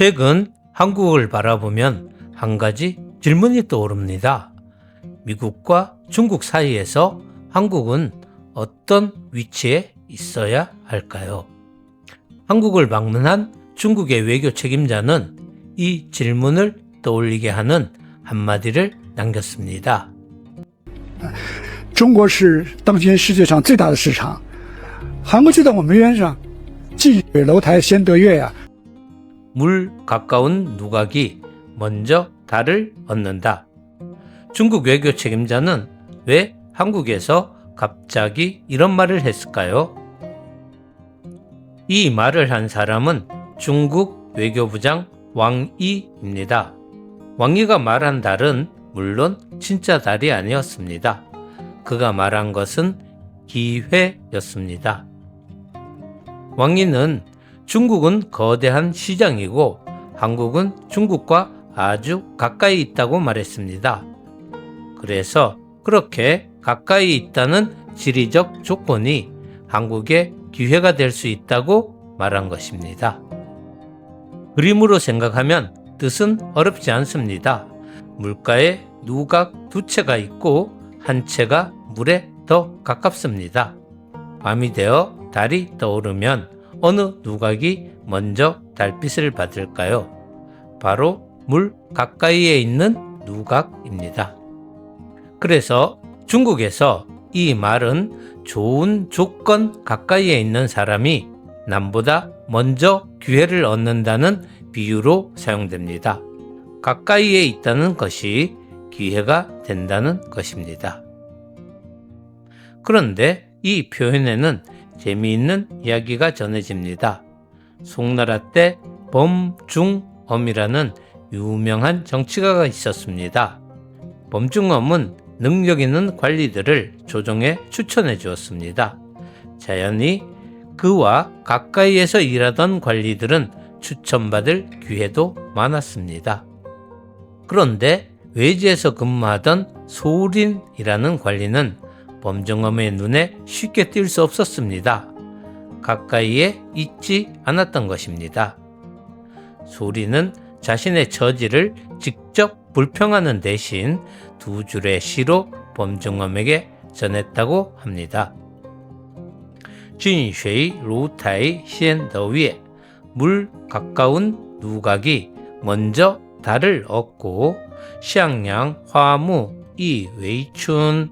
최근 한국을 바라보면 한 가지 질문이 떠오릅니다. 미국과 중국 사이에서 한국은 어떤 위치에 있어야 할까요? 한국을 방문한 중국의 외교 책임자는 이 질문을 떠올리게 하는 한마디를 남겼습니다. 中国是当今世界上最大的市场，韩国就在我们边上，近水楼台先得月呀。 물 가까운 누각이 먼저 달을 얻는다. 중국 외교 책임자는 왜 한국에서 갑자기 이런 말을 했을까요? 이 말을 한 사람은 중국 외교부장 왕이입니다. 왕이가 말한 달은 물론 진짜 달이 아니었습니다. 그가 말한 것은 기회였습니다. 왕이는 중국은 거대한 시장이고 한국은 중국과 아주 가까이 있다고 말했습니다. 그래서 그렇게 가까이 있다는 지리적 조건이 한국의 기회가 될 수 있다고 말한 것입니다. 그림으로 생각하면 뜻은 어렵지 않습니다. 물가에 누각 두 채가 있고 한 채가 물에 더 가깝습니다. 밤이 되어 달이 떠오르면 어느 누각이 먼저 달빛을 받을까요? 바로 물 가까이에 있는 누각입니다. 그래서 중국에서 이 말은 좋은 조건 가까이에 있는 사람이 남보다 먼저 기회를 얻는다는 비유로 사용됩니다. 가까이에 있다는 것이 기회가 된다는 것입니다. 그런데 이 표현에는 재미있는 이야기가 전해집니다. 송나라 때 범중엄이라는 유명한 정치가가 있었습니다. 범중엄은 능력 있는 관리들을 조정에 추천해 주었습니다. 자연히 그와 가까이에서 일하던 관리들은 추천받을 기회도 많았습니다. 그런데 외지에서 근무하던 소린이라는 관리는 범중엄의 눈에 쉽게 띌 수 없었습니다. 가까이에 있지 않았던 것입니다. 소린은 자신의 처지를 직접 불평하는 대신 두 줄의 시로 범중엄에게 전했다고 합니다. 近水如台先得月, 물 가까운 누각이 먼저 달을 얻고 向阳花木易为春,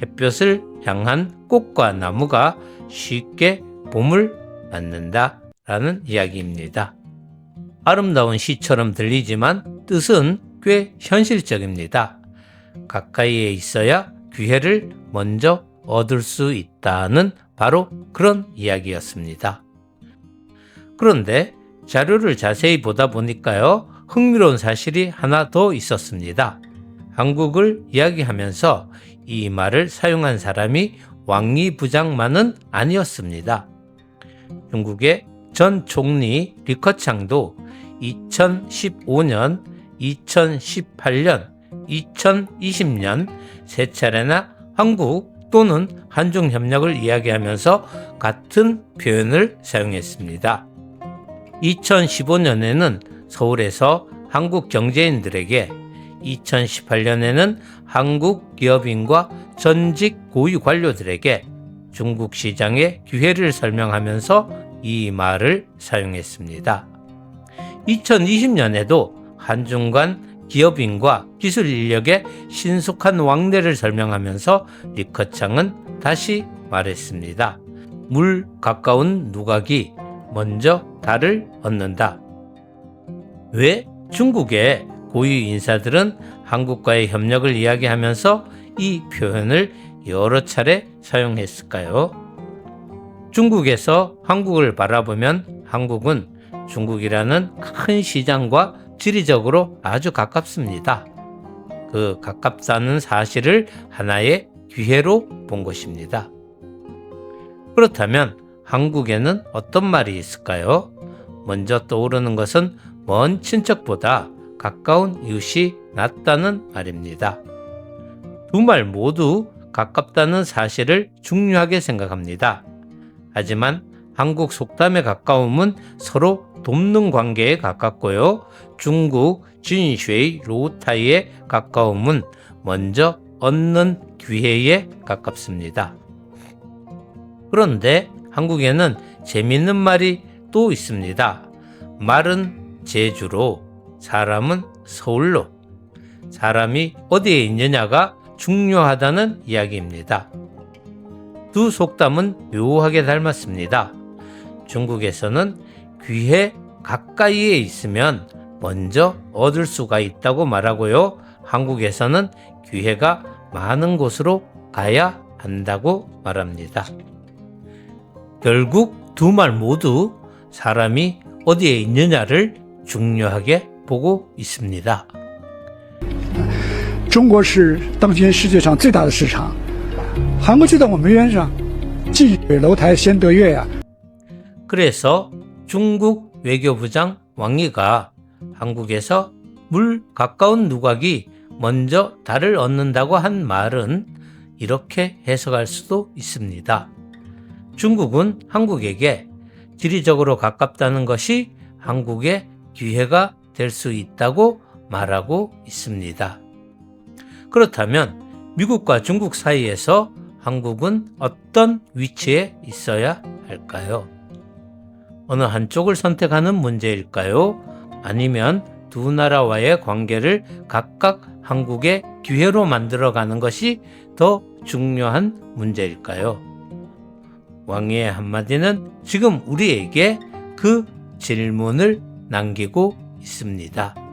햇볕을 향한 꽃과 나무가 쉽게 봄을 맞는다 라는 이야기입니다. 아름다운 시처럼 들리지만 뜻은 꽤 현실적입니다. 가까이에 있어야 기회를 먼저 얻을 수 있다는 바로 그런 이야기였습니다. 그런데 자료를 자세히 보다 보니까요, 흥미로운 사실이 하나 더 있었습니다. 한국을 이야기하면서 이 말을 사용한 사람이 왕이 부장만은 아니었습니다. 중국의 전 총리 리커창도 2015년, 2018년, 2020년 세 차례나 한국 또는 한중 협력을 이야기하면서 같은 표현을 사용했습니다. 2015년에는 서울에서 한국 경제인들에게, 2018년에는 한국 기업인과 전직 고위 관료들에게 중국 시장의 기회를 설명하면서 이 말을 사용했습니다. 2020년에도 한중 간 기업인과 기술 인력의 신속한 왕래를 설명하면서 리커창은 다시 말했습니다. 물 가까운 누각이 먼저 달을 얻는다. 왜 중국의 고위 인사들은 한국과의 협력을 이야기하면서 이 표현을 여러 차례 사용했을까요? 중국에서 한국을 바라보면 한국은 중국이라는 큰 시장과 지리적으로 아주 가깝습니다. 그 가깝다는 사실을 하나의 기회로 본 것입니다. 그렇다면 한국에는 어떤 말이 있을까요? 먼저 떠오르는 것은 먼 친척보다 가까운 이웃이 낫다는 말입니다. 두 말 모두 가깝다는 사실을 중요하게 생각합니다. 하지만 한국 속담의 가까움은 서로 돕는 관계에 가깝고요. 중국 진쉐이 로타이의 가까움은 먼저 얻는 기회에 가깝습니다. 그런데 한국에는 재밌는 말이 또 있습니다. 말은 제주로, 사람은 서울로. 사람이 어디에 있느냐가 중요하다는 이야기입니다. 두 속담은 묘하게 닮았습니다. 중국에서는 귀에 가까이에 있으면 먼저 얻을 수가 있다고 말하고요. 한국에서는 기회가 많은 곳으로 가야 한다고 말합니다. 결국 두 말 모두 사람이 어디에 있느냐를 중요하게 보고 있습니다. 中国是当今世界上最大的市场，韩国就在我们边上，近水楼台先得月呀。 그래서 중국 외교부장 왕이가 한국에서 물 가까운 누각이 먼저 달을 얻는다고 한 말은 이렇게 해석할 수도 있습니다. 중국은 한국에게 지리적으로 가깝다는 것이 한국의 기회가 될 수 있다고 말하고 있습니다. 그렇다면 미국과 중국 사이에서 한국은 어떤 위치에 있어야 할까요? 어느 한쪽을 선택하는 문제일까요? 아니면 두 나라와의 관계를 각각 한국의 기회로 만들어가는 것이 더 중요한 문제일까요? 왕의 한마디는 지금 우리에게 그 질문을 남기고 있습니다.